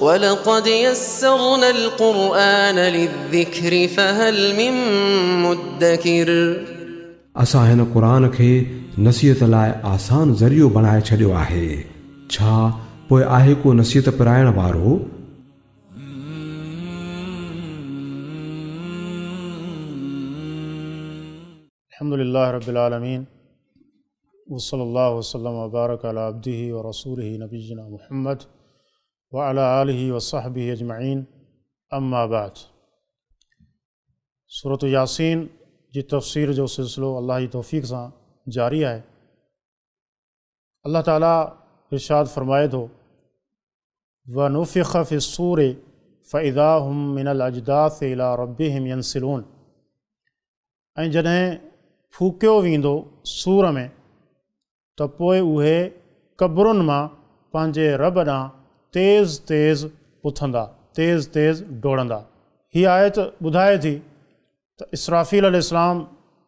वलक़द यस्सरना अल-क़ुरआन लिज़्ज़िक्र फ़हल मिन मुद्दकिर। असां हिन क़ुरान खे नसीहत लाइ आसान ज़रियो बणाए छॾियो आहे, छा पोइ आहे को नसीहत पिराइण वारो? अल्हम्दुलिल्लाह रब्बिल आलमीन वस्सलाल्लाहु वसल्लम व बारक अला अब्दिही व रसूलिही नबिय्यिना मुहम्मद व अला आलिही व सहबिही अजमईन, अम्मा बाद। सूरत यासीन जी तफ़सीर जो सिलसिलो अल्लाह जी तौफ़ीक़ सां जारी आहे। अल्लाह ताला इरशाद फ़रमाए थो, व नुफ़िख़ फ़िस्सूर फ़इज़ा हुम मिनल अजदाथ इला रब्बिहिम यंसिलून। ऐं जॾहिं फूकियो वेंदो सूर में त पोइ उहे क़ब्रुनि मां पंहिंजे रब ॾांहुं तेज़ तेज़ उथंदा, तेज़ तेज़ डोड़ंदा। हीअ आयत ॿुधाए थी त इसराफ़ील अलैहिस्सलाम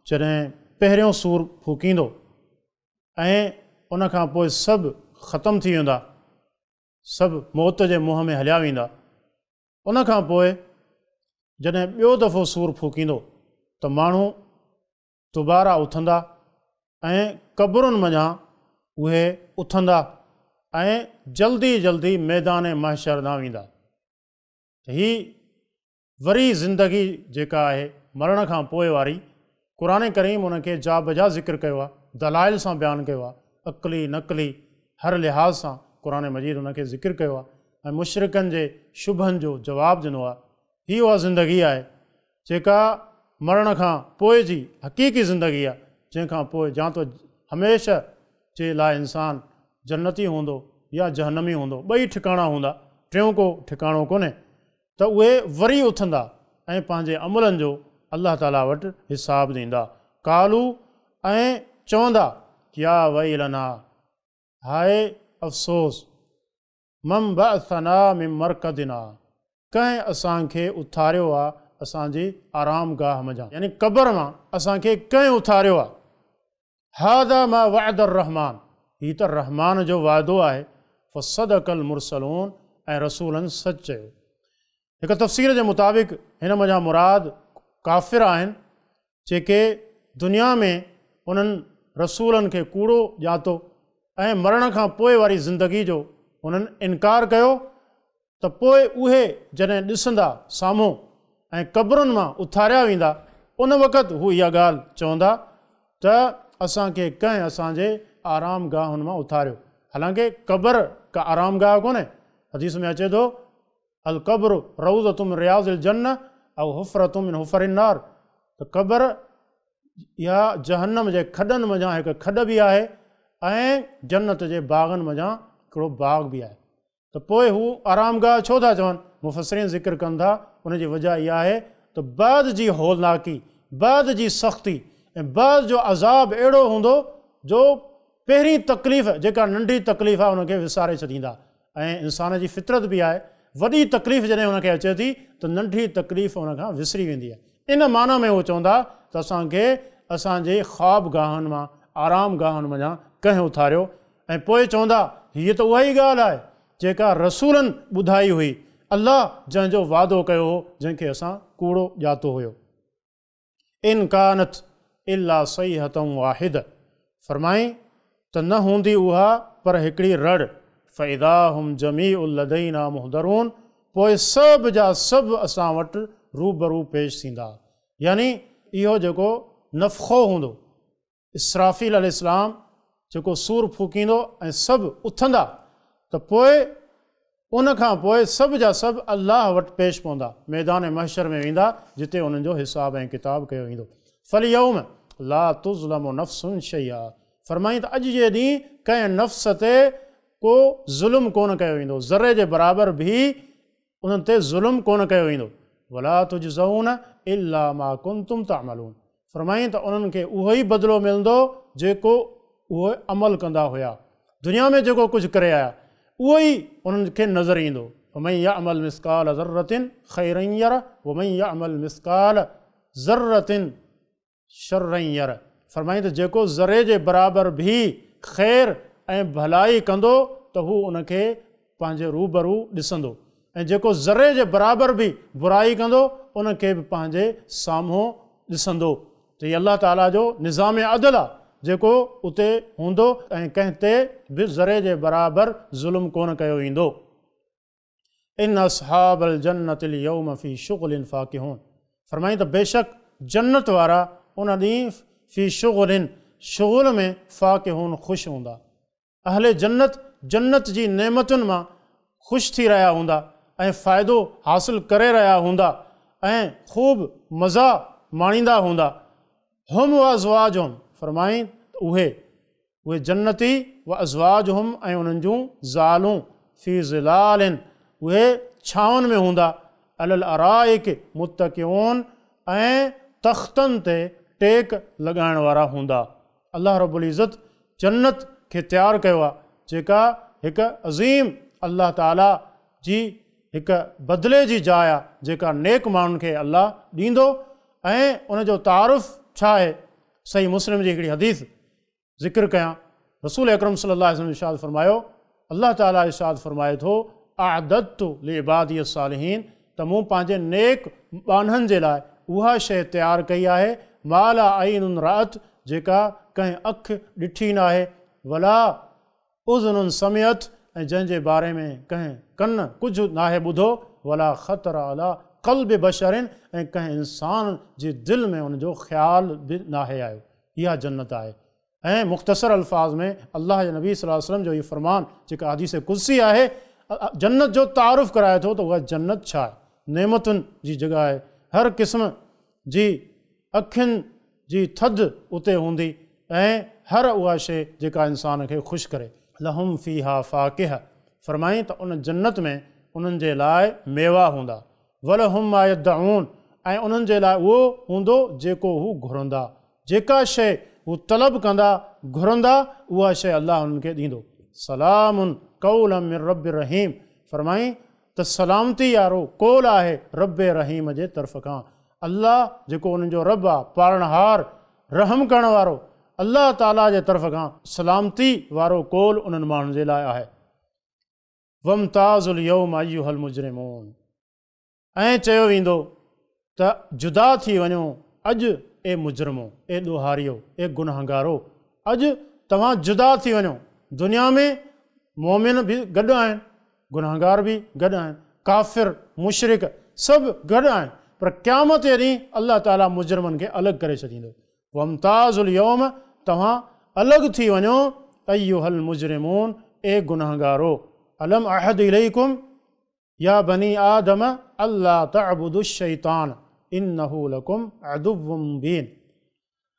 जॾहिं पहिरियों सूर फूकींदो ऐं उनखां पोइ सभु ख़तमु थी वेंदा, सभु मौत जे मुंहं में हलिया वेंदा। उनखां पोइ जॾहिं ॿियो दफ़ो सूर फूकींदो त माण्हू दुबारा उथंदा ऐं क़ब्रुनि मञा उहे उथंदा ऐं जल्दी जल्दी मैदान महशर ॾांहुं वेंदा। हीअ वरी ज़िंदगी जेका आहे मरण खां पोइ वारी, क़ुरान करीम उनखे जा बजा ज़िक्र कयो आहे, दलाइल सां बयानु कयो आहे, अक़ली नक़ली हर लिहाज़ सां क़ुरान मजीद उनखे ज़िक्र कयो आहे ऐं मुशरिकनि जे शुभनि जो जवाबु ॾिनो आहे। हीअ उहा ज़िंदगी आहे जेका मरण खां पोइ जी हक़ीक़ी ज़िंदगी आहे, जंहिंखां पोइ या तो हमेशह जे लाइ इंसानु जन्नती हूंदो या जहन्नमी हूंदो, ॿई ठिकाणा हूंदा, टियों को ठिकाणो कोन्हे। त उहे वरी उथंदा ऐं पंहिंजे अमलनि जो अल्लाह ताला वटि हिसाब ॾींदा। कालू ऐं चवंदा, या वैलना, हाय अफ़सोस, मम बअसना मिन मरकदिना, कंहिं असांखे उथारियो आहे असांजी आराम गाह मञा, यानी क़ब्र मां असांखे कंहिं उथारियो आहे। हादा मा वअद रहमान, हीअ त रहमान जो वाइदो आहे। फ़सदक़ल मुरसलून, ऐं रसूलनि सच चयो। हिकु तफ़सीर जे मुताबिक़ हिन मञा मुराद काफ़िर आहिनि जेके दुनिया में उन्हनि रसूलनि खे कूड़ो ॼातो ऐं मरण खां पोइ वारी ज़िंदगी जो उन्हनि इनकार कयो। त पोइ उहे जॾहिं ॾिसंदा साम्हूं ऐं क़ब्रुनि मां उथारिया वेंदा, उन वक़्तु हू इहा ॻाल्हि चवंदा त असांखे कंहिं असांजे आराम गाहुनि मां उथारियो। हालांकि क़ब्र का आराम गाह कोन्हे। हदीस में अचे थो, अल क़ब्र रऊज़तुम मिन रियाज़िल जन्नह औ हुफ़रतुम मिन हुफ़रिन नार। त क़ब्र इहा जहन्नम जे खॾनि मञा हिकु खॾ बि आहे ऐं जन्नत जे बाग़नि मञा हिकिड़ो बाग़ बि आहे। त पोइ हू आराम गाह छो था चवनि? मुफ़स्सिरीन ज़िक्र कनि था, उनजी वजह इहा आहे त बाद जी होलनाकी, बाद जी सख़्ती ऐं बाद जो अज़ाब अहिड़ो हूंदो जो पहिरीं तकलीफ़ जेका नंढी तकलीफ़ आहे उनखे विसारे छॾींदा। ऐं इंसान जी फितरत बि आहे, वॾी तकलीफ़ जॾहिं हुनखे अचे थी त नंढी तकलीफ़ हुनखां विसरी वेंदी आहे। इन माना में उहो चवंदा त असांखे असांजे ख़्वाब गाहनि मां, आराम गाहनि मञा कंहिं उथारियो। ऐं पोइ चवंदा, हीअ त उहा ई ॻाल्हि आहे जेका रसूलनि ॿुधाई हुई, अल्लाह जंहिंजो वाइदो कयो हो, जंहिंखे असां कूड़ो ॼातो हुयो। इन कानत इल्ला सईहतम वाहिद, फरमाई त न हूंदी उहा पर हिकिड़ी रड़। फ़इज़ा हुम जमीउल लदैना मुहदरून, पोइ सभु जा सभु असां वटि रूबरू पेश थींदा। यानी इहो जेको नफ़ख़ो हूंदो, इसराफ़ील अलैहिस्सलाम जेको सूर फूकींदो ऐं सभु उथंदा, त पोइ उनखां पोइ सभु जा सभु अल्लाह वटि पेश पवंदा, मैदान महशर में वेंदा, जिते उन्हनि जो हिसाब ऐं किताब कयो वेंदो। फ़लयौम ला तुज़लमु नफ़्सुन शैया, फरमाई त अॼु जे ॾींहुं कंहिं नफ़्स ते को ज़ुल्म कोन कयो वेंदो, ज़रे जे बराबरि बि उन्हनि ते ज़ुल्म कोन कयो वेंदो। वला तुजज़ऊन इल्ला मा कुंतुम तअमलून, फरमाई त उन्हनि खे उहो ई बदिलो मिलंदो जेको उहे अमल कंदा हुया। दुनिया में जेको कुझु करे आया उहो ई उन्हनि खे नज़र ईंदो। वमन यअमल मिस्काल ज़र्रतिन खैरन यरह वमन यअमल मिस्काल ज़र्रतिन शर्रन यरह, फरमाई त जेको ज़रे जे बराबरि बि ख़ैर ऐं भलाई कंदो त हू उनखे पंहिंजे रूबरू ॾिसंदो, ऐं जेको ज़रे जे बराबरि बि बुराई कंदो उनखे बि पंहिंजे साम्हूं ॾिसंदो। त हीअ अलाह ताला जो निज़ाम अदल आहे जेको उते हूंदो ऐं कंहिं ते बि ज़रे जे बराबरि ज़ुल्म कोन कयो वेंदो। इन अस्हाबल जन्नतिल यौम फी शुग़लिन फ़ाकिहून, फरमाई त बेशक जन्नत वारा उन ॾींहुं फी शुग़लिन शुग़ुल में फ़ाकिहून ख़ुशि हूंदा। अहले जन्नत जन्नत जी नेमतुनि मां ख़ुशि थी रहिया हूंदा ऐं फ़ाइदो हासिलु करे रहिया हूंदा ऐं ख़ूब मज़ा माणींदा हूंदा। हुम व अज़वाजुहुम, फरमाई उहे जन्नती व अज़वाजुहुम ऐं उन्हनि जूं ज़ालूं फ़ी ज़िलालिन, उहे छांवनि में हूंदा, अलल अराइक मुत्तकिऊन, ऐं तख़्तनि ते टेक लॻाइण वारा हूंदा। अल्लाह रब्बुल इज़्ज़त जन्नत खे तयारु कयो आहे जेका हिकु अज़ीम अल्लाह ताला जी हिकु बदिले जी जाइ आहे जेका नेक माण्हुनि खे अल्लाह ॾींदो। ऐं उनजो तारुफ़ छा आहे? सही मुस्लिम जी हिकिड़ी हदीस ज़िक्र कयां। रसूल अकरम सल्लल्लाहु अलैहि वसल्लम इरशाद फरमायो, अल्लाह ताला इरशाद फरमाए थो, आदतु लिइबादी सालिहीन, त मूं पंहिंजे नेक बानहनि जे लाइ उहा शइ तयारु कई आहे, माला आइनुन रात, जेका कंहिं अखि ॾिठी न आहे, वला उज़नुन समियत, ऐं जंहिंजे बारे में कंहिं कन कुझु नाहे ॿुधो, वला ख़तर अला क़ल्ब बशरिन, ऐं कंहिं इंसान जे दिलि में हुनजो ख़्यालु बि नाहे आयो। इहा जन्नत आहे। ऐं मुख़्तसर अल्फाज़ में अल्लाह जे नबी सल्लल्लाहु अलैहि वसल्लम जो इहो फ़रमान जेका हदीस कुदसी आहे जन्नत जो तारुफ़ कराए थो त उहा जन्नत छा आहे। नेमतुनि जी जॻह आहे, हर क़िस्म जी अखियुनि जी थधि उते हूंदी ऐं हर उहा शइ जेका इंसान खे ख़ुशि करे। लहुम फ़ीहा फ़ाकिह, फरमाई त उन जन्नत में उन्हनि जे लाइ मेवा हूंदा। वलहुम मा यदऊन, ऐं उन्हनि जे लाइ उहो हूंदो जेको हू घुरंदा। जेका शइ हू तलब कंदा घुरंदा उहा शइ अल्लाह उन्हनि खे ॾींदो। सलामुन कौलम मिर रब रहीम, फरमाई त सलामती वारो कौल आहे रब रहीम जे तरफ़ खां। अल्लाह जेको उन्हनि जो रब आहे, पालणहार, रहम करण वारो, अल्लाह ताला जे तरफ़ खां सलामती वारो कौल उन्हनि माण्हुनि जे लाइ आहे। वमताज़ुल यौम अय्युहल मुजरिमून, ऐं चयो वेंदो त जुदा थी वञो अॼु ए मुजरिमो, ए ॾोहारियो, ए गुनहगारो, अॼु तव्हां जुदा थी वञो। दुनिया में मोमिन बि गॾु आहिनि, गुनहगार बि गॾु आहिनि, काफ़िर मुशरिक सभु गॾु आहिनि, पर क़यामत जे ॾींहुं अल्लाह ताला मुजरिमनि खे अलॻि करे छॾींदो। वमताज़ुल यौम, तव्हां अलॻि थी वञो, अय्युहल मुजरिमून, ए गुनहगारो। अलम अहद इलैकुम या बनी आदम अल्ला तअबुदु शैतान इन्नहु लकुम अदुव्वुम मुबीन।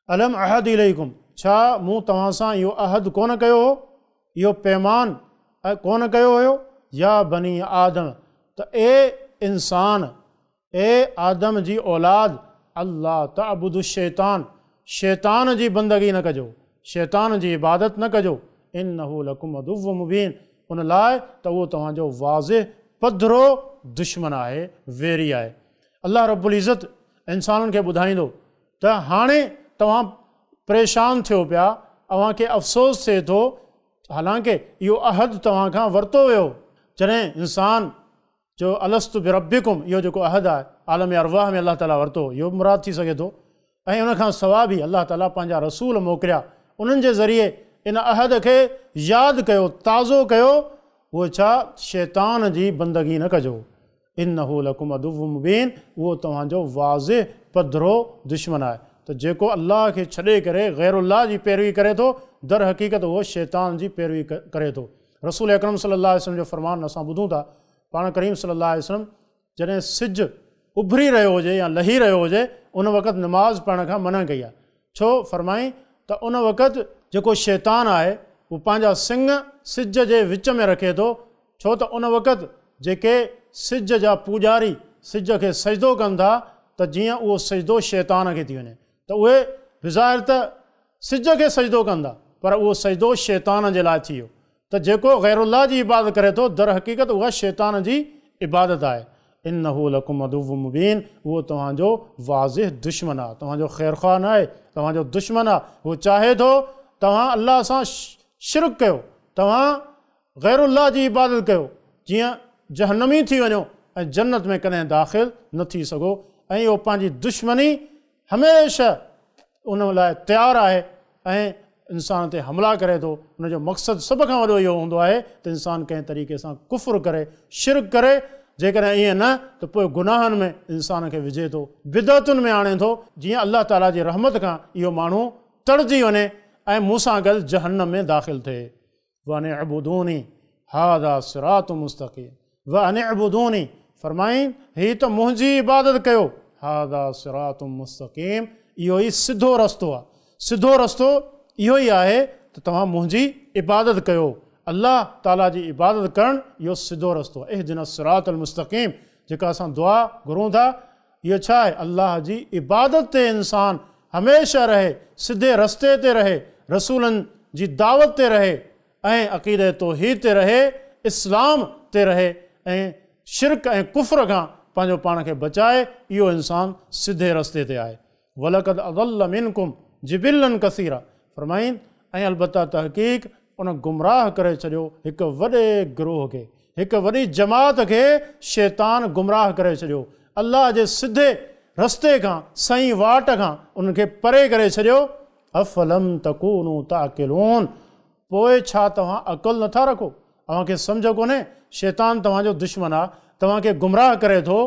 अलम अहद इलैकुम, छा मूं तव्हां सां इहो अहद कोन कयो हो, इहो पैमान कोन कयो हुयो? या बनी आदम, त ए इंसान, ए आदम जी औलाद, अल्लाह तअबुदु शैतान, शैतान जी बंदगी न कजो, शैतान जी इबादत न कजो। इन्नहु लकुम अदुव्वुम मुबीन, उन लाइ त उहो तव्हांजो वाज़िह पधरो दुश्मन आहे, वेरी आहे। अल्लाह रब्बुल इज़्ज़त इंसाननि खे ॿुधाईंदो त हाणे तव्हां परेशान थियो पिया, तव्हांखे अफ़सोस थिए थो, हालांकि इहो अहद तव्हां खां वरितो वियो। जॾहिं इंसान जो अलस्तु बिरब्बिकुम, इहो जेको अहद आहे आलम अरवाह में अल्लाह ताला वरितो, इहो मुराद थी सघे थो। ऐं उनखां सवाइ बि अल्लाह ताला पंहिंजा रसूल मोकिलिया, उन्हनि जे ज़रिए इन अहद खे यादि कयो, ताज़ो कयो। उहो छा? शैतान जी बंदगी न कजो। इन्नहु लकुम अदुव्वुम मुबीन, उहो तव्हांजो वाज़िह पधरो दुश्मन आहे। त जेको अल्लाह खे छॾे करे ग़ैरुल्लाह जी पैरवी करे थो, दर हक़ीक़त उहो शैतान जी पैरवी करे थो। रसूल अकरम सल्लल्लाहु अलैहि वसल्लम जो फ़रमान असां ॿुधूं था, पाण करीम सल्लल्लाहु अलैहि वसल्लम जॾहिं सिज उभरी रहियो हुजे या लही रहियो हुजे, उन वक़्तु नमाज़ पढ़ण खां मना कई आहे। छो? फरमाई त उन वक़्तु जेको शैतान आहे उहो पंहिंजा सिंग सिज जे विच में रखे थो। छो त उन वक़्तु जेके सिज जा पूॼारी सिज खे सजदो कनि था, त जीअं उहो सजदो शैतान खे थी वञे, त उहे बिज़ाहिर त सिज खे सजदो कंदा, पर उहो सजदो शैतान जे लाइ थी वियो। त जेको ग़ैरुल्लाह जी इबादत करे थो, दर हक़ीक़त उहा शैतान जी इबादत आहे। इन्नहु लकुम अदुव्वुम मुबीन, उहो तव्हांजो वाज़िह दुश्मन आहे, तव्हांजो ख़ैरख़्वाह न आहे, तव्हांजो दुश्मन आहे। उहो चाहे थो तव्हां अल्लाह सां शिरक कयो, तव्हां ग़ैरुल्लाह जी इबादत कयो, जीअं जहन्नमी थी वञो ऐं जन्नत में कॾहिं दाख़िल न थी सघो। ऐं इहो पंहिंजी दुश्मनी हमेशह उन लाइ तयारु आहे ऐं इंसान ते हमला करे थो। उनजो मक़सदु सभ खां वॾो इहो हूंदो आहे त इंसान कंहिं तरीक़े सां कुफ़्र करे, शिरक करे। जेकॾहिं ईअं न त पोइ गुनाहनि में इंसान खे विझे थो, बिदअतुनि में आणे थो, जीअं अलाह ताला जी रहमत खां इहो माण्हू तड़जी वञे ऐं मूंसां गॾु जहन्नम में दाख़िल थिए। वने अबुदूनी हादा सिरातु मुस्तक़ीम, वने अबुदूनी फरमाईं हीअ त मुंहिंजी इबादत कयो। हादा सिरातु मुस्तक़ीम, इहो ई सिधो रस्तो आहे। सिधो रस्तो इहो ई आहे त तव्हां मुंहिंजी इबादत कयो। अल्लाह ताला जी इबादत करणु इहो सिधो रस्तो आहे। इहदिना सिरातल मुस्तक़ीम जेका असां दुआ घुरूं था, इहो छा आहे? अल्लाह जी इबादत ते इंसानु हमेशह रहे, सिधे रस्ते ते रहे, रसूलनि जी दावत ते रहे ऐं अक़ीदे तौहीद ते रहे, इस्लाम ते रहे ऐं शिरक ऐं कुफ़्र खां पंहिंजो पाण खे बचाए। इहो इंसानु सिधे रस्ते ते आहे। वलक़द अज़ल्ल मिनकुम जिबिलन कसीरा फरमाईन, ऐं अलबत्ता तहक़ीक़ उन गुमराह करे छॾियो हिकु वॾे गिरोह खे, हिकु वॾी जमात खे शैतान गुमराह करे छॾियो। अल्लाह जे सिधे रस्ते खां, सही वाट खां उनखे परे करे छॾियो। अफ़लम तकूनू ताक़िलून, पोइ छा तव्हां अक़ुल नथा रखो? तव्हांखे सम्झ कोन्हे शैतान तव्हांजो दुश्मन आहे, तव्हांखे गुमराह करे थो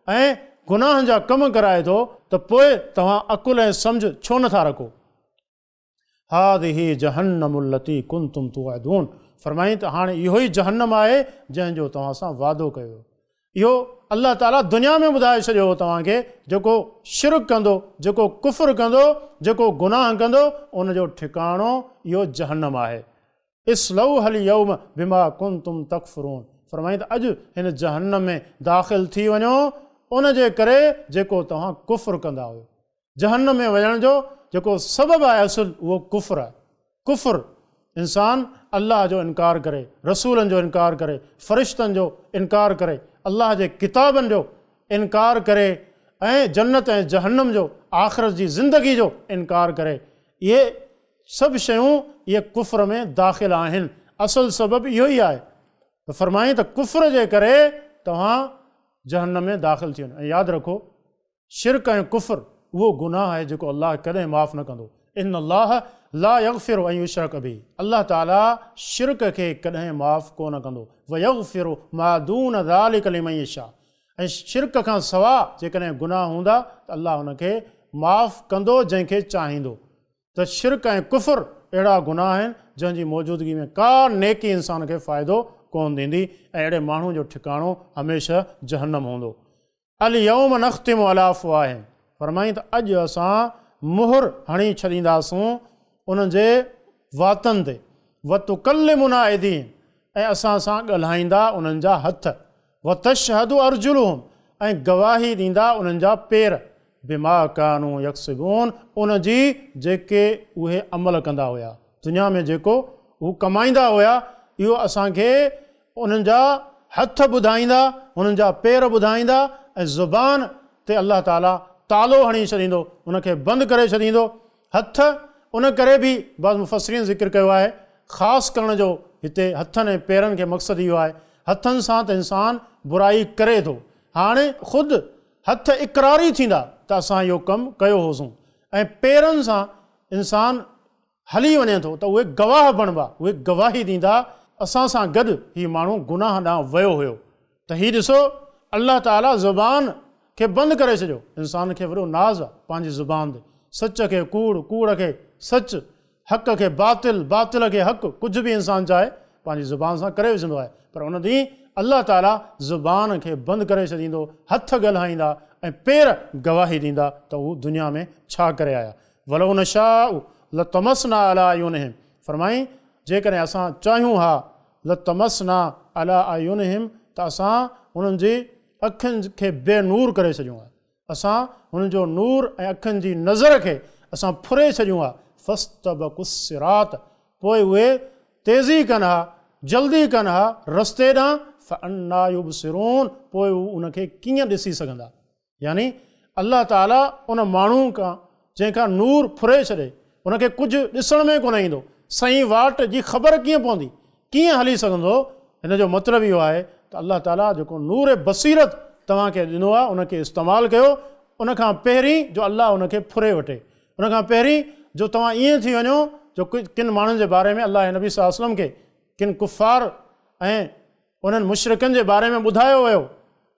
ऐं गुनाहनि जा कम कराए थो, त पोइ तव्हां अक़ुल ऐं सम्झ छो नथा रखो? हादिही जहन्नमुल्लती कुंतुम तुअदून फरमाईं त हाणे इहो ई जहन्नम आहे जंहिंजो तव्हां सां वादो कयो। इहो अल्लाह ताला दुनिया में ॿुधाए छॾियो हो तव्हांखे। जेको शिरक कंदो, जेको कुफ़्र कंदो, जेको गुनाह कंदो, उनजो ठिकाणो इहो जहन्नम आहे। इस्लौहल यौम बिमा कुंतुम तकफुरून फरमाईं त अॼु हिन जहन्नम में दाख़िल थी वञो उन जे करे जेको तव्हां कुफ़्र कंदा हुयो। जहन्नम में वञण जो जेको सबबु आहे असुल उहो कुफ़्र आहे। कुफ़्र इंसान अल्लाह जो इनकार करे, रसूलनि जो इनकार करे, फ़रिश्तनि जो इनकार करे, अल्लाह जे किताबनि जो इनकार करे ऐं जन्नत ऐं जहन्नम जो, आख़िरत जी ज़िंदगी जो इनकार करे। इहे सभु शयूं इहे कुफ़्र में दाख़िल आहिनि। असुल सबबु इहो ई आहे। त फरमाईं त कुफ़्र जे करे तव्हां जहन्नम में दाख़िल थी वञो। ऐं यादि रखो, शिरक ऐं कुफ़्र उहो गुनाह आहे जेको अल्लाह कॾहिं माफ़ न कंदो। इन अल्लाह ला यग़फिरु अन युशरक बिही, अल्लाह ताला शिरक खे कॾहिं माफ़ कोन कंदो। व यग़फिरु मा दून ज़ालिक लिमन यशा, ऐं शिरक खां सवाइ जेकॾहिं गुनाह हूंदा त अल्लाह हुनखे माफ़ कंदो जंहिंखे चाहींदो। त शिरक ऐं कुफ़्र अहिड़ा गुनाह आहिनि जंहिंजी मौजूदगी में का नेकी इंसान खे फ़ाइदो कोन ॾींदी ऐं अहिड़े माण्हू जो ठिकाणो हमेशह जहन्नम हूंदो। अल यौम नख़्तिमु अला अफ़वाहिहिम फरमाईं त अॼु असां मुहर हणी छॾींदासूं उन्हनि जे वातनि ते। व तुकल्लिमुना ऐदीहिम, ऐं असां सां ॻाल्हाईंदा उन्हनि जा हथ। व तशहदु अर्जुलुहुम, ऐं गवाही ॾींदा उन्हनि जा पेर। बिमा कानू यक्सिबून, उन जी जेके उहे अमल कंदा हुया, दुनिया में जेको हू कमाईंदा हुया, इहो असांखे उन्हनि जा हथ ॿुधाईंदा, उन्हनि जा पेर ॿुधाईंदा ऐं ज़ुबान ते अल्लाह ताला तालो हणी छॾींदो, उनखे बंदि करे छॾींदो। हथ उन करे बि बस मुफ़स्सिरीन ज़िक्र कयो आहे, ख़ासि करण जो हिते हथनि ऐं पेरनि खे मक़सदु इहो आहे। हथनि सां त इंसानु बुराई करे थो, हाणे ख़ुदि हथ इक़रारी थींदा त असां इहो कमु कयो होसीं, ऐं पेरनि सां इंसानु हली वञे थो त उहे गवाह बणिबा, उहे गवाही ॾींदा असां सां गॾु हीउ माण्हू गुनाह ॾांहुं वियो हुयो। त हीउ ॾिसो अल्लाह ताला ज़ुबान खे बंदि करे छॾियो। इंसान खे वॾो नाज़ आहे पंहिंजी ज़ुबान ते। सच खे कूड़, कूड़ खे सच, हक़ खे बातिल, बातिल खे हक़, कुझु बि इंसानु चाहे पंहिंजी ज़ुबान सां करे विझंदो आहे। पर उन ॾींहुं अल्लाह ताला ज़ुबान खे बंदि करे छॾींदो, हथ ॻाल्हाईंदा ऐं पेर गवाही ॾींदा त हू दुनिया में छा करे आया। वलो नशाउ लतमसना अला अयुनिहिम फरमाईं, जेकॾहिं असां चाहियूं हा लतमसना अला अयुनिहिम, त असां हुननि जी अखियुनि खे बेनूर करे छॾियूं आहे। असां हुननि जो नूर ऐं अखियुनि जी नज़र खे असां फुरे छॾियूं आहे। फ़स्तबक़ुस सिरात, पोइ उहे तेज़ी कनि हा, जल्दी कनि हा रस्ते ॾांहुं। फ़अन्ना युबसिरून, पोइ हू उनखे कीअं ॾिसी सघंदा। यानी अल्लाह ताला उन माण्हू खां जंहिंखां नूर फुरे छॾे, उनखे कुझु ॾिसण में कोन ईंदो, सही वाट जी ख़बर कीअं पवंदी, कीअं हली सघंदो। हिन जो मतिलबु इहो आहे त त अल्लाह ताला जेको नूर बसीरत तव्हांखे ॾिनो आहे उनखे इस्तेमालु कयो। उनखां पहिरीं जो अल्लाह उनखे फुरे वठे, उनखां पहिरीं जो तव्हां ईअं थी वञो जो किन माण्हुनि जे बारे में अल्लाह नबी सल्लल्लाहु अलैहि वसल्लम खे किन कुफ़ार ऐं उन्हनि मुशरिकनि जे बारे में ॿुधायो वियो,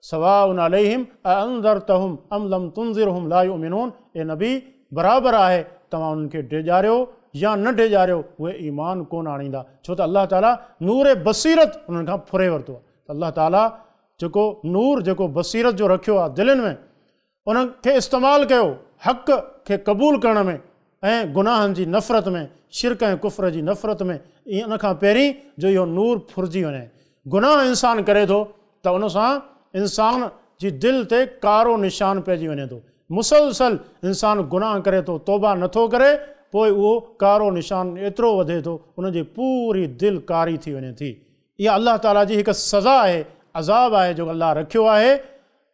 सवाउन अलैहिम अअंज़रतहुम अम लम तुनज़िरहुम ला युमिनून, ए नबी बराबरि आहे तव्हां उन्हनि खे डेॼारियो या न डेॼारियो उहे ईमान कोन आणींदा, छो त अल्लाह ताला नूर बसीरत उन्हनि खां फुरे वरितो आहे। अल्लाह ताला जेको नूर जेको बसीरत जो रखियो आहे दिलनि में, उनखे इस्तेमालु कयो हक़ खे क़बूलु करण में ऐं गुनाहनि जी नफ़रत में, शिरक ऐं कुफ़र जी नफ़रत में। ईअं उनखां पहिरीं जो इहो नूर फुरिजी वञे। गुनाह इंसानु करे थो त उन सां इंसान जी दिलि ते कारो निशान पइजी वञे थो। मुसलसल इंसानु गुनाह करे थो, तौबा नथो करे, पोइ उहो कारो निशान एतिरो वधे थो उनजी पूरी दिलि कारी थी वञे थी। इहा अल्लाह ताला जी हिकु सज़ा आहे, अज़ाब आहे जो अल्लाह रखियो आहे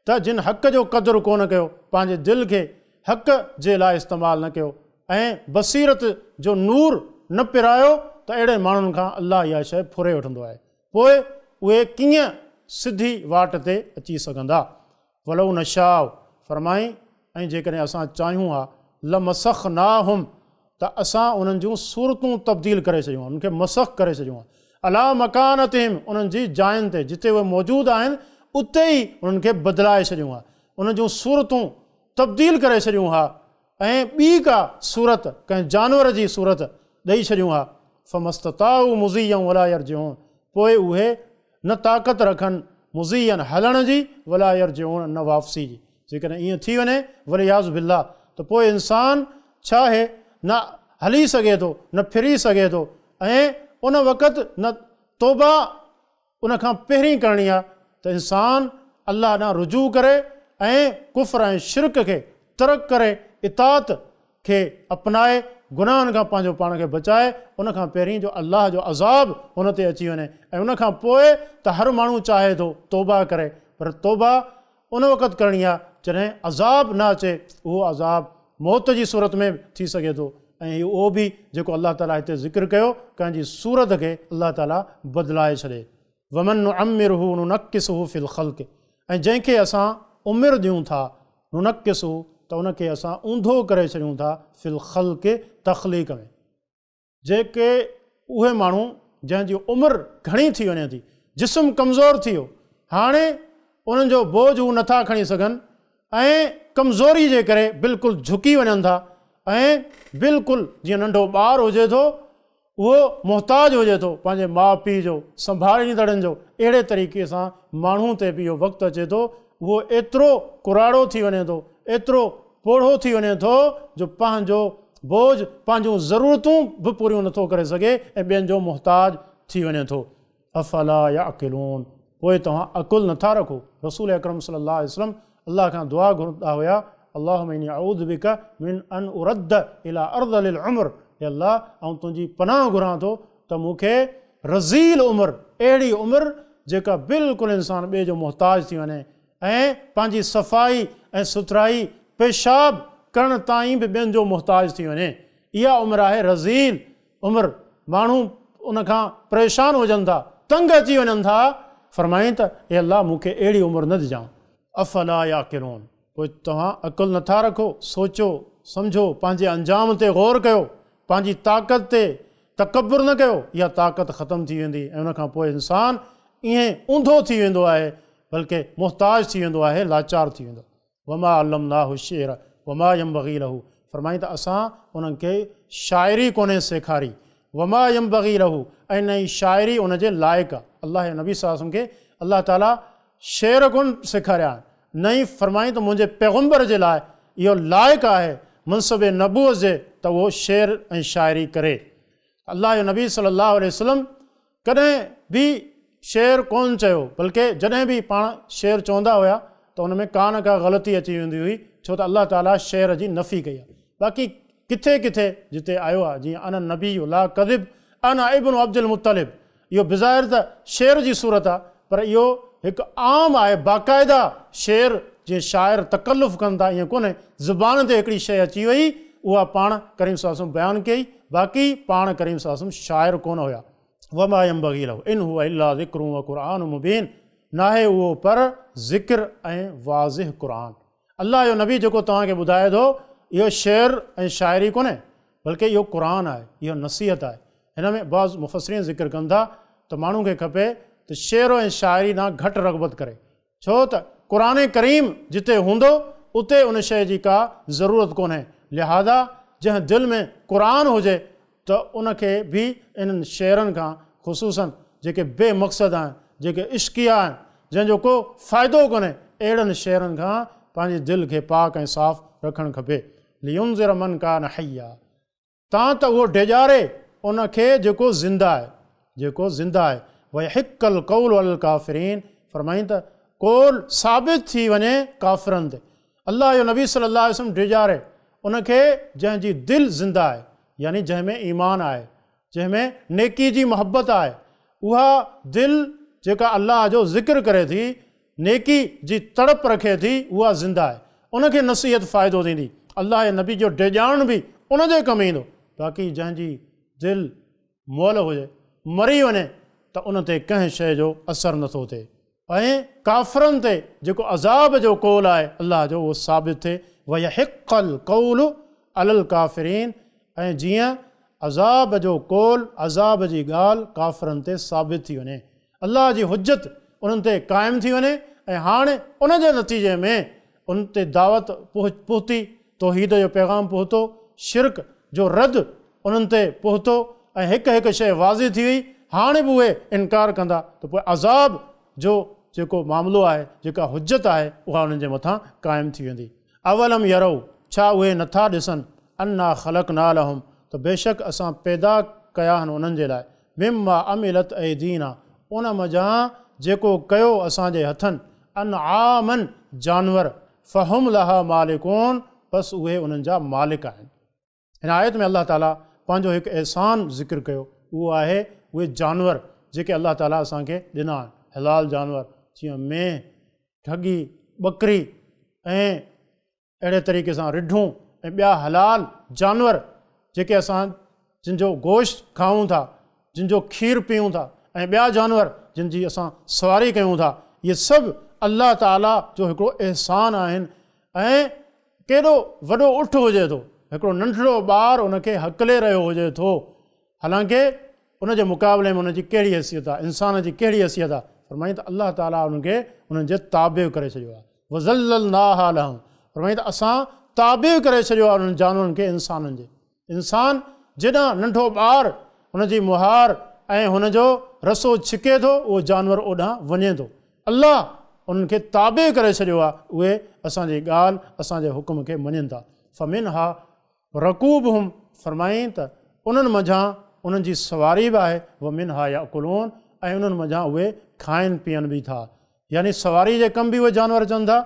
त जिन हक़ जो क़दुरु कोन कयो, पंहिंजे दिलि खे हक़ जे लाइ इस्तेमालु न कयो ऐं बसीरत जो नूर न पिरायो, त अहिड़े माण्हुनि खां अल्लाह इहा शइ फुरे वठंदो आहे। पोइ उहे कीअं सिधी वाट ते अची सघंदा। वलऊ नशाउ फरमाई, ऐं जेकॾहिं असां चाहियूं हा लमसख़नाहुम, त असां उन्हनि जूं सूरतूं तब्दील करे छॾियूं, उन्हनि खे मसख़ करे छॾियूं हा। अला मकानतिहिम, उन्हनि जी जायुनि ते जिते उहे मौजूदु आहिनि उते ई उन्हनि खे बदिलाए छॾियूं हा, उन्हनि जूं सूरतूं तब्दील करे छॾियूं हा ऐं ॿी का सूरत कंहिं जानवर जी सूरत ॾेई छॾियूं हा। फमस्तताउ मुज़ियन वला यरजिऊन, पोइ उहे न ताक़त रखनि मुज़ियन हलण जी वला यरजिऊन न वापसी जी। जेकॾहिं ईअं थी वञे वलियाज़ बिल्लाह, त पोइ इंसानु छा आहे न हली सघे थो, न फिरी सघे थो, ऐं उन वक़्तु न तौबा उनखां पहिरीं करणी आहे त इंसानु अल्लाह ॾांहुं रुजू करे ऐं कुफ़र ऐं शिरक खे तर्क करे इताअत खे अपनाए गुनाहनि खां पंहिंजो पाण खे बचाए। उनखां पहिरीं जो अल्लाह जो अज़ाब हुन ते अची वञे, ऐं उनखां पोइ त हर माण्हू चाहे थो तौबा करे, पर तौबा उन वक़्तु करणी आहे जॾहिं अज़ाब न अचे। उहो अज़ाब मौत जी सूरत में थी सघे थो, ऐं उहो बि जेको अल्लाह ताला हिते ज़िक्र कयो कंहिंजी सूरत खे अल्लाह ताला बदिलाए छॾे। वमन नुअम्मिरहु नुनक्किसहु फिल ख़ल्क़, ऐं जंहिंखे असां उमिरि ॾियूं था नुनक्किसहु, त उनखे असां ऊंधो करे छॾियूं था फिल ख़ल्क़ तख़लीक़ में। जेके उहे माण्हू जंहिंजी उमिरि घणी थी वञे थी, जिस्म कमज़ोर थी वियो, हाणे उन्हनि जो बोझ हू नथा खणी सघनि ऐं कमज़ोरी जे करे बिल्कुलु झुकी वञनि था, ऐं बिल्कुलु जीअं नंढो ॿारु हुजे थो, उहो मुहताज हुजे थो पंहिंजे माउ पीउ जो, संभालींदड़नि जो, अहिड़े तरीक़े सां माण्हू ते बि इहो वक़्तु अचे थो, उहो एतिरो कुराड़ो थी वञे थो, एतिरो पोढ़ो थी वञे थो जो पंहिंजो बोझ, पंहिंजूं ज़रूरतूं बि पूरियूं नथो करे सघे ऐं ॿियनि जो मुहताज थी वञे थो। अफ़ला याक़िलून, पोइ तव्हां अकुल नथा रखो। रसूल अकरम सल्लल्लाहु अलैहि वसल्लम अल्लाह खां दुआ घुरंदा हुया, अल्लाहुम्मा इन्नी अऊज़ु बिका मिन अन उरद्द इला अर्ज़लिल उम्र, हे अल्लाह ऐं तुंहिंजी पनाह घुरां थो त मूंखे रज़ील उमिरि, अहिड़ी उमिरि जेका बिल्कुलु इंसानु ॿिए जो मुहताज थी वञे ऐं पंहिंजी सफ़ाई ऐं सुथराई पेशाब करण ताईं बि ॿियनि जो मुहताज थी वञे। इहा उमिरि आहे रज़ील उमिरि। माण्हू उनखां परेशान हुजनि था, तंग अची वञनि था, फरमाईं त हे अल्लाह मूंखे अहिड़ी उमिरि न ॾिजांइ। अफ़ला याक़िलून, पोइ तव्हां अकुल नथा रखो, सोचो सम्झो, पंहिंजे अंजाम ते गौर कयो, पंहिंजी ताक़त ते तकबुर न कयो, इहा ताक़त ख़तमु थी वेंदी ऐं उनखां पोइ इंसानु ईअं ऊंधो थी वेंदो आहे, बल्कि मुहताज थी वेंदो आहे, लाचार थी वेंदो। वमा अल्लमनाहु शेर वमा यंबग़ी लहू, फरमाईं त असां उन्हनि खे शाइरी कोन्हे सेखारी, वमा यंबग़ी लहू, ऐं न ई शाइरी उनजे लाइक़ु आहे। अल्लाह नबी सल्लल्लाहु अलैहि वसल्लम खे अल्लाह ताला शेर कोन सेखारिया, न ई फरमाईं त मुंहिंजे पैगम्बर जे लाइ इहो लाइक़ु आहे मनसब नबूअत जे त उहो शेर ऐं शाइरी करे। अल्लाह जो नबी सल्लल्लाहु अलैहि वसल्लम कॾहिं बि शेर कोन चयो, बल्कि जॾहिं बि पाण शेर चवंदा हुया त हुन में का न का ग़लती अची वेंदी हुई, छो त अल्लाह ताला शेर जी नफ़ी कई आहे। बाक़ी किथे किथे जिते आयो आहे, जीअं अन नबी ला कज़िब अना इब्नु अब्दुल मुत्तलिब, इहो बिज़ाहिर त शेर जी सूरत आहे, पर इहो हिकु आम आहे, बाक़ाइदा शेर। जीअं शाइर तकल्लुफ़ कनि था, ईअं कोन्हे ज़ुबान ते हिकिड़ी शइ अची वई, उहा पाण करीम सल्लल्लाहु अलैहि वसल्लम बयानु कई, बाक़ी पाण करीम सल्लल्लाहु अलैहि वसल्लम शाइर कोन हुया। वमा यंबग़ी लहू इन हुवा इल्ला ज़िक्रुन व क़ुरआनुम मुबीन, नाहे उहो पर ज़िक्र ऐं वाज़िह क़ुरान। अल्लाह जो नबी जेको तव्हांखे ॿुधाए थो इहो शेर ऐं शाइरी कोन्हे, बल्कि इहो क़ुरान आहे, इहो नसीहत आहे। हिन में बाज़ मुफ़सिरीन ज़िक्र कनि था त माण्हू खे खपे त शेर ऐं शाइरी ना घटि रग़बत करे, छो त क़ुरान करीम जिते हूंदो उते उन शइ जी का ज़रूरत कोन्हे। लिहाज़ा जंहिं दिलि में क़ुरान हुजे त उनखे बि इन्हनि शेरनि खां ख़ुसूसन जेके बेमक़सद आहिनि, जेके इश्किया आहिनि, जंहिंजो को फ़ाइदो कोन्हे, अहिड़नि शेरनि खां पंहिंजे दिलि खे पाक ऐं साफ़ रखणु खपे। लियुनज़िर मन कान हय्या, तां त उहो डेॼारे उनखे जेको ज़िंदा आहे, जेको ज़िंदा आहे। वयहिक्कल क़ौलु अल काफ़िरीन, फरमाईं त कौल साबित थी वञे काफ़िरनि ते। अल्लाह जो नबी सल्लल्लाहु अलैहि वसल्लम डेॼारे उनखे जंहिंजी दिलि ज़िंदा आहे, यानी जंहिंमें ईमान आहे, जंहिंमें नेकी जी मोहबत आहे, उहा दिलि जेका अल्लाह जो ज़िक्र करे थी, नेकी जी तड़प रखे थी, उहा ज़िंदा आहे। उनखे नसीहत फ़ाइदो ॾींदी। अल्लाह जे नबी जो डेॼारण बि उनजे कमु ईंदो। बाक़ी जंहिंजी दिलि मोल हुजे, मरी वञे, त उन ते कंहिं शइ जो असरु नथो थिए। ऐं काफ़िरनि ते जेको अज़ाब जो कौल आहे अल्लाह जो, उहो साबित थिए। वयहिक्कल क़ौलु अलल काफ़िरीन, ऐं जीअं अज़ाब जो कौल, अज़ाब जी ॻाल्हि काफ़िरनि ते साबित थी वञे, अल्लाह जी हुज्जत उन्हनि ते क़ाइमु थी वञे। ऐं हाणे उन जे नतीजे में उन ते दावत पहुती, तौहीद जो पैगाम पहुतो, शिरक जो रद उन्हनि ते पहुतो, ऐं हिकु हिकु शइ वाज़ी थी वई। हाणे बि उहे इनकार कंदा त पोइ अज़ाब जो जेको मामिलो आहे, जेका हुज्जत आहे, उहा उन्हनि जे मथां क़ाइमु थी वेंदी। अवलम यरऊ, छा उहे नथा ॾिसनि, अन्ना ख़लक़ना लहुम, त बेशक असां पैदा कया आहिनि उन्हनि जे लाइ, मिम्मा अमिलत ऐदीना, उन मज़ा जेको कयो असांजे हथनि, अनआमन जानवर, फ़हुम लहा मालिकून, बसि उहे उन्हनि जा मालिक आहिनि। हिन आयत में अल्लाह ताला पंहिंजो हिकु अहसान ज़िक्र कयो, उहो आहे उहे जानवर जेके अल्लाह ताला असांखे ॾिना आहिनि, हलाल जानवर, जीअं मेंह, ठगी, ॿकरी ऐं अहिड़े तरीक़े सां रिढूं ऐं ॿिया हलाल जानवर जेके असां जिन जो गोश्त खाऊं था, जिन जो खीरु पीऊं था, ऐं ॿिया जानवर जिन जी असां सवारी कयूं था, इहे सभु अल्लाह ताला जो हिकिड़ो अहसान आहिनि। ऐं केॾो वॾो उठ हुजे थो, हिकिड़ो नंढड़ो ॿार उनखे हकले रहियो हुजे थो, हालांकि उनजे मुक़ाबले में उनजी कहिड़ी हैसियत आहे, इंसान जी कहिड़ी हैसियत आहे। फरमाईं त अल्लाह ताला उनखे उन्हनि जे ताबे करे छॾियो आहे। वज़ल्लल्नाहा लहुम, फरमाईं त असां ताबे करे छॾियो आहे उन्हनि जानवरनि खे इंसाननि जे। इंसान जेॾां नंढो ॿार हुनजी मुहार ऐं हुनजो रसो छिके थो, उहो जानवर ओॾां वञे थो। अल्लाह उन्हनि खे ताबे करे छॾियो आहे, उहे असांजी ॻाल्हि, असांजे हुकुम खे मञनि था। फ़मिन हा रकूब हुम, फरमाईं त उन्हनि मंझां उन्हनि जी सवारी बि आहे, वमिन हा याकुलून, ऐं उन्हनि मंझां उहे खाइनि पीअनि बि था, यानी सवारी जे कम बि उहे जानवर अचनि था,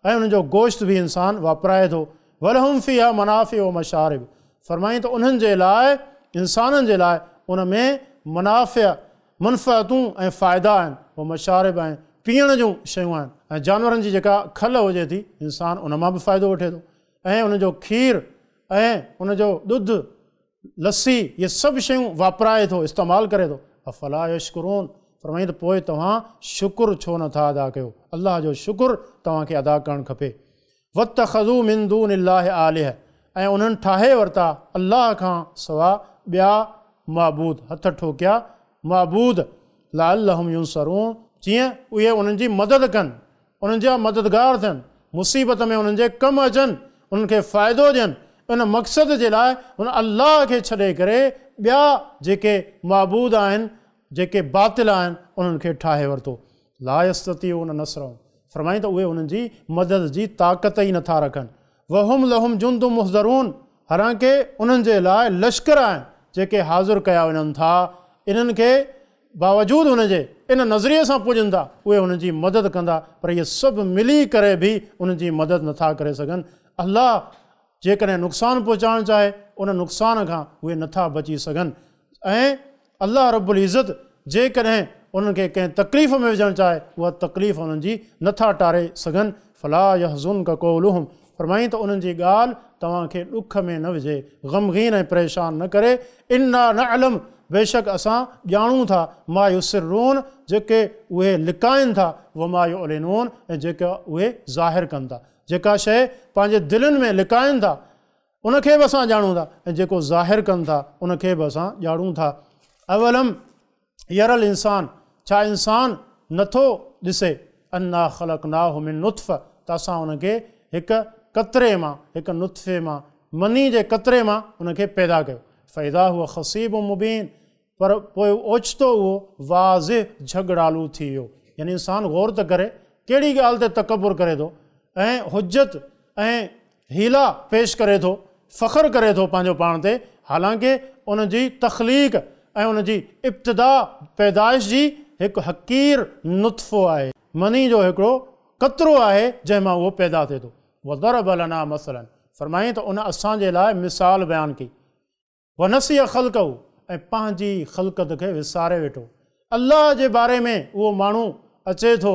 ऐं उन्हनि जो गोश्त बि इंसानु वापराए थो। वलहुम फ़ीहा मनाफ़िअ व मशारिब, फरमाईं त उन्हनि जे लाइ, इंसाननि जे लाइ उन में मुनाफ़िअ, मुनफ़अतूं ऐं फ़ाइदा आहिनि, उहो मशारिब ऐं पीअण जूं शयूं आहिनि। ऐं जानवरनि जी जेका खल हुजे थी, इंसानु उन मां बि फ़ाइदो वठे थो, ऐं उनजो खीरु ऐं उनजो ॾुध, लस्सी, इहे सभु शयूं वापराए थो, इस्तेमालु करे थो। अफ़ला यशकुरून, फरमाईं त पोइ तव्हां शुकुरु छो नथा अदा कयो, अल्लाह जो शुकुरु तव्हांखे अदा करणु खपे। वत्तख़ज़ू मिन दूनिल्लाहि आलिह, ऐं उन्हनि ठाहे वरिता अल्लाह खां सवा ॿिया माबूद, हथ ठोकिया माबूद, लअल्लहुम युनसरून, जीअं उहे उन्हनि जी मदद कनि, उन्हनि जा मददगार थियनि, मुसीबत में उन्हनि जे कमु अचनि, उन्हनि खे फ़ाइदो ॾियनि। इन मक़सद जे लाइ हुन अल्लाह खे छॾे करे ॿिया जेके माबूद आहिनि, जेके बातिल आहिनि, उन्हनि खे ठाहे वरितो। ला यस्ततीऊन नसरहुम, फरमाईं त उहे उन्हनि जी मदद जी ताक़त ई नथा रखनि। वहुम लहुम जुंदुम मुहज़रून, हालांकि उन्हनि जे लाइ लश्कर आहिनि जेके हाज़िर कया वञनि था, इन्हनि खे बावजूदु हुनजे इन नज़रिए सां पुॼनि था, उहे हुननि जी मदद कंदा, पर इहे सभु मिली करे बि उन्हनि जी मदद नथा करे सघनि। अल्लाह जेकॾहिं नुक़सानु पहुचाइणु चाहे, उन नुक़सान खां उहे नथा बची सघनि। ऐं अल्लाह रब्बुल इज़्ज़त जेकॾहिं उन्हनि खे कंहिं तकलीफ़ में विझणु चाहे, उहा तकलीफ़ उन्हनि जी नथा टारे सघनि। फला यहज़ुनका क़ौलुहुम, फरमाईं त उन्हनि जी ॻाल्हि तव्हांखे ॾुख में न विझे, ग़मगीन ऐं परेशान न करे। इन्ना नअलम, बेशक असां ॼाणूं था मा युसिरून जेके उहे लिकाइनि था वमा युलिनून ऐं जेका उहे ज़ाहिर कनि था। जेका शइ पंहिंजे दिलनि में लिकाइनि था उनखे बि असां ॼाणूं था ऐं जेको ज़ाहिर कनि था उनखे बि असां ॼाणूं था। अवलम यरल इंसान, छा इंसान नथो ॾिसे अन्ना ख़लक़नाहु मिन नुत्फ़, त असां उनखे हिकु क़तरे मां, हिकु नुत्फ़े मां, मनी जे क़तरे मां उनखे पैदा कयो। फ़इज़ा हुअ ख़सीब मुबीन, पर पोइ ओचितो उहो वाज़िह झगड़ालू थी वियो। यानी इंसान ग़ौर त करे कहिड़ी ॻाल्हि ते तकबुर करे थो ऐं हुज्जत ऐं हीला पेश करे थो, फ़ख़्रु करे थो पंहिंजो पाण ते, हालांकि उनजी तख़लीक़ ऐं उनजी इब्तिदा पैदाइश जी हिकु हक़ीर नुत्फ़ो आहे, मनी जो हिकिड़ो क़तरो आहे जंहिंमां उहो पैदा थिए थो। वदरब लना मसलन, फरमाईं त उन असांजे लाइ मिसाल बयानु कई। वनसिय ख़ल्क़हू, ऐं पंहिंजी ख़ल्क़त खे विसारे वेठो। अल्लाह जे बारे में उहो माण्हू अचे थो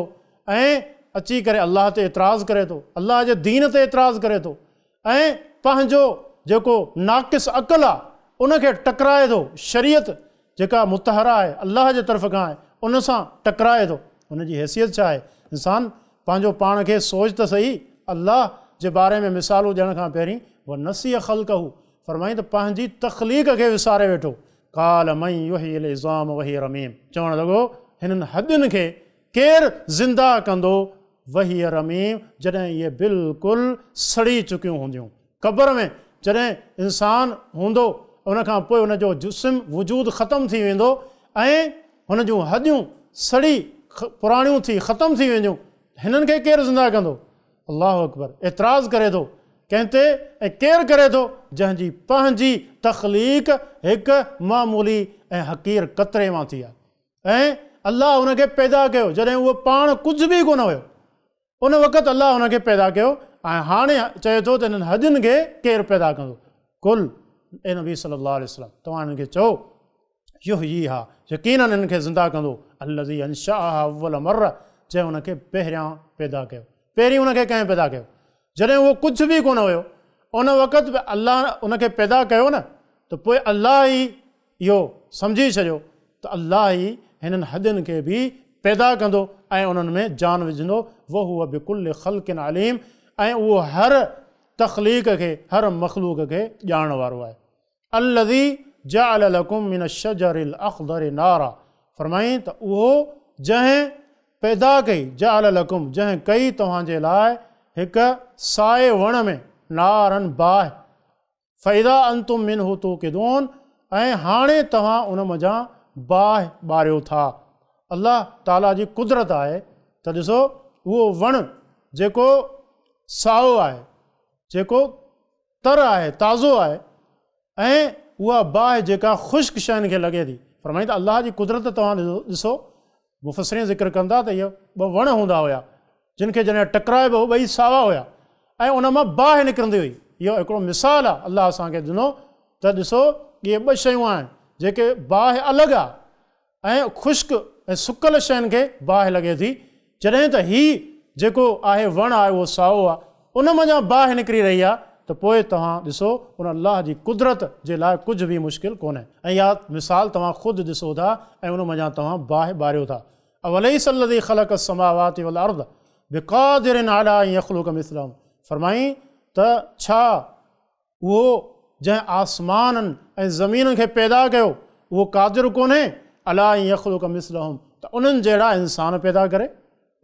ऐं अची करे अल्लाह ते एतिराज़ु करे थो, अल्लाह जे दीन ते एतिराज़ु करे थो ऐं पंहिंजो जेको नाक़िस अक़ल आहे उनखे टकराए थो, शरीयत जेका मुतहरा आहे अल्लाह जे तरफ़ खां आहे उन सां टकराए थो। उनजी हैसियत छा आहे? इंसान पंहिंजो पाण खे सोच त सही, अल्लाह जे बारे में मिसालूं ॾियण खां पहिरीं वनसिय ख़ल्क़हू, फरमाईं त पंहिंजी तख़लीक़ खे विसारे वेठो। काल मन युह्यिल इज़ाम वहिय रमीम, चवणु लॻो हिननि हॾियुनि खे केरु ज़िंदा कंदो, वहिय रमीम, जॾहिं इहे बिल्कुलु सड़ी चुकियूं हूंदियूं। क़बर में जॾहिं इंसान हूंदो उनखां पोइ उनजो जिस्म वजूद ख़तमु थी वेंदो ऐं हुन जूं हॾियूं सड़ी पुराणियूं थी ख़तमु थी वेंदियूं, हिननि खे केरु ज़िंदा कंदो? अल्लाहु अकबर। एतिराज़ु करे थो कंहिं ते, ऐं केरु करे थो? जंहिंजी पंहिंजी तख़लीक़ हिकु मामूली ऐं हक़ीर क़तरे मां थी आहे ऐं अल्लाह हुनखे पैदा कयो जॾहिं उहो पाण कुझु बि कोन हुयो। उन वक़्तु अल्लाह हुनखे पैदा कयो ऐं हाणे चए थो त हिननि हॾियुनि खे केरु पैदा कंदो? कुल, ए नबी सल्लल्लाहु अलैहि वसल्लम, तव्हां हिननि खे चओ युह्यीहा, यकीनन हिननि खे ज़िंदा कंदो, अल्लज़ी अंशअहा अव्वल मर्रा, जंहिं हुनखे पहिरियां पैदा कयो। पहिरीं हुनखे कंहिं पैदा कयो? जॾहिं उहो कुझु बि कोन हुयो उन वक़्तु बि अल्लाह उनखे पैदा कयो न, त पोइ अल्लाह ई इहो सम्झी छॾियो त अल्लाह ई हिननि हॾियुनि खे बि पैदा कंदो ऐं उन्हनि में जान विझंदो। वहुव बिकुल्लि ख़ल्क़िन अलीम, ऐं उहो हर तख़लीक़ खे, हर मख़लूक़ खे ॼाणण वारो आहे। अल्लज़ी जअल लकुम मिन अश्शजरिल अख़्दरि नारा, फरमाईं त उहो जंहिं पैदा कई, जअल लकुम, जंहिं कई तव्हांजे लाइ हिकु साए वण में, नारन बाहि, फ़इज़ा अंतुम मिनहु तूक़िदून, ऐं हाणे तव्हां उन मज़ा बाहि ॿारियो था। अल्लाह ताला जी कुदरत आहे त ॾिसो उहो वणु जेको साओ आहे, जेको तर आहे, ताज़ो आहे, ऐं उहा बाहि जेका ख़ुश्क शयुनि खे लॻे थी। फरमाईं त अल्लाह जी कुदरत तव्हां ॾिसो। मुफ़सिरीन ज़िक्र कंदा त इहे ॿ वण हूंदा हुया जिन खे जॾहिं टकराइबो ॿई सावा हुया ऐं उन मां बाहि निकिरंदी हुई। इहो हिकिड़ो मिसाल आहे अल्लाह असांखे ॾिनो त ॾिसो इहे ॿ शयूं आहिनि जेके बाहि अलॻि आहे ऐं ख़ुश्क ऐं सुकल शयुनि खे बाहि लॻे थी, जॾहिं त हीउ जेको आहे वणु आहे उहो साओ आहे, उन मां बाहि निकिरी रही आहे, त पोइ तव्हां ॾिसो उन अल्लाह जी कुदरत जे लाइ कुझु बि मुश्किल कोन्हे। ऐं इहा मिसाल तव्हां ख़ुदि ॾिसो था ऐं उन मां तव्हां बाहि ॿारियो था। अवलैस अल्लज़ी ख़लक़ अस्समावाति वल अर्द बिक़ादिरिन अला अन यख़्लुक़ मिस्लहुम, फरमाईं त छा उहो जंहिं आसमाननि ऐं ज़मीन खे पैदा कयो उहो क़ादिर कोन्हे अला अन यख़्लुक़ मिस्लहुम, त उन्हनि जहिड़ा इंसान पैदा करे?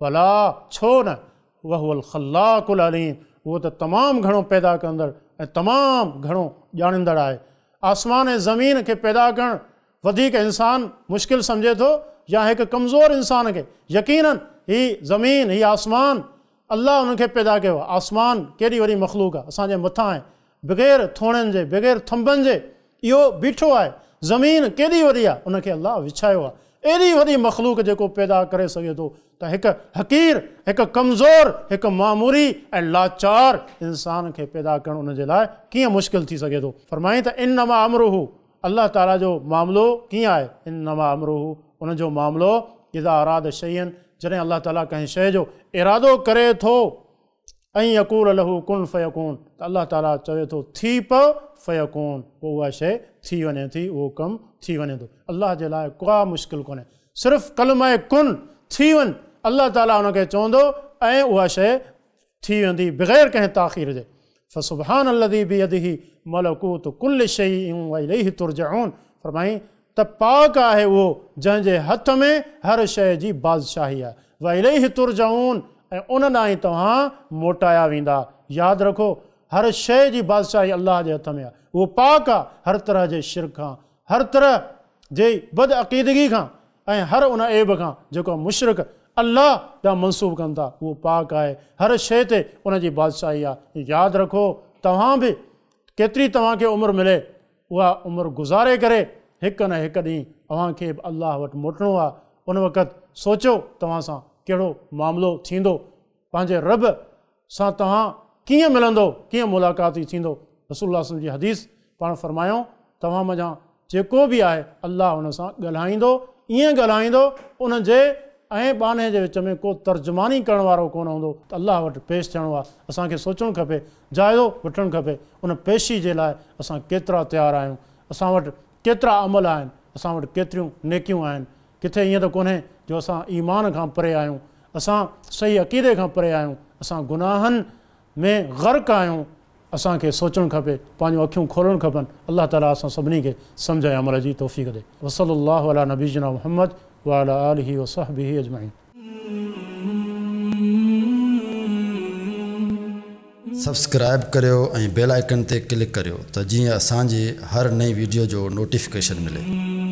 भला छो न, वहुवल ख़ल्लाक़ुल अलीम, उहो त तमामु घणो पैदा कंदड़ ऐं तमामु घणो ॼाणींदड़ आहे। आसमान ऐं ज़मीन खे पैदा करणु वधीक इंसान मुश्किल सम्झे थो या हिकु कमज़ोर इंसान खे? यकीनन हीअ ज़मीन, हीअ आसमान अल्लाह उनखे पैदा कयो आहे। आसमान केॾी वॾी मख़लूक़ आहे, असांजे मथां आहे, बग़ैर थोड़नि जे, बग़ैर थंभनि जे इहो बीठो आहे। ज़मीन केॾी वॾी आहे, उनखे अल्लाह विछायो आहे। एॾी वॾी मख़लूक़ जेको पैदा करे सघे थो, त हिकु हक़ीर, हिकु कमज़ोर, हिकु मामूली ऐं लाचार इंसान खे पैदा करणु उनजे लाइ कीअं मुश्किल थी सघे थो? फरमाईं त इन्नमा अमरुहु, अल्लाह ताला जो मामिलो कीअं आहे? इन्नमा अमरुहु, उनजो मामिलो इज़ा अराद शयन, जॾहिं अल्लाह ताला कंहिं शइ जो इरादो करे थो ऐं यक़ूल लहू कुन फ़यकून, त अल्लाह ताला चवे थो थी पओ फ़यकून, पोइ उहा शइ थी वञे थी, उहो कमु थी वञे थो। अल्लाह जे लाइ का मुश्किल कोन्हे, सिर्फ़ु कलमा कुन थी वञ, अल्लाह ताला हुनखे चवंदो ऐं उहा शइ थी वेंदी बग़ैर कंहिं ताख़ीर जे। फ़सुब्हान अल्लज़ी बियदिही मलकूतु कुल्लि शैइन व इलैहि तुरजऊन, फरमाई त पाक आहे उहो जंहिंजे हथ में हर शइ जी बादशाही आहे। व इलैहि तुरजऊन, ऐं उन ॾांहुं तव्हां मोटाया वेंदा। यादि रखो, हर शइ जी बादशाही अल्लाह जे हथ में आहे, उहो पाक आहे हर तरह जे शिरक खां, हर तरह जे बदअक़ीदगी खां, ऐं हर उन ऐब खां जेको मुशरिक अल्लाह ॾांहुं मनसूब कनि था, उहो पाक आहे। हर शइ ते उन जी बादशाही आहे। यादि रखो, तव्हां बि केतिरी तव्हांखे उमिरि मिले, उहा उमिरि गुज़ारे करे हिकु न हिकु ॾींहुं तव्हांखे बि अल्लाह वटि मोटिणो आहे। उन वक़्तु सोचो तव्हां सां कहिड़ो मामिलो थींदो, पंहिंजे रब सां तव्हां कीअं मिलंदो, कीअं मुलाक़ाती थींदो। रसूलुल्लाह सल्लल्लाहु अलैहि वसल्लम जी हदीस पाण फरमायूं, तव्हां मञा जेको बि आहे अल्लाह हुन सां ॻाल्हाईंदो, ईअं ॻाल्हाईंदो उन जे ऐं बाने जे विच में को तर्जुमानी करण वारो कोन हूंदो, त अल्लाह वटि पेश थियणो आहे। असांखे सोचणु खपे, जाइज़ो वठणु खपे, उन पेशी जे लाइ असां केतिरा तयारु आहियूं, असां वटि केतिरा अमल आहिनि, असां वटि केतिरियूं नेकियूं आहिनि। किथे ईअं त कोन्हे जो असां ईमान खां परे आहियूं, असां सही अक़ीदे खां परे आहियूं, असां गुनाहनि में ग़र्क़ आहियूं। असांखे सोचणु खपे, पंहिंजूं अखियूं खोलणु खपनि। अल्लाह ताला असां सभिनी खे सम्झ ऐं अमल जी तौफ़ीक़ ॾे। वसल्लल्लाहु अला नबीना मुहम्मद व अला आलिहि व सहबिहि अजमईन। सब्सक्राइब करियो ऐं बेल आइकन ते क्लिक करियो त जीअं असांजी हर नई वीडियो जो नोटिफिकेशन मिले।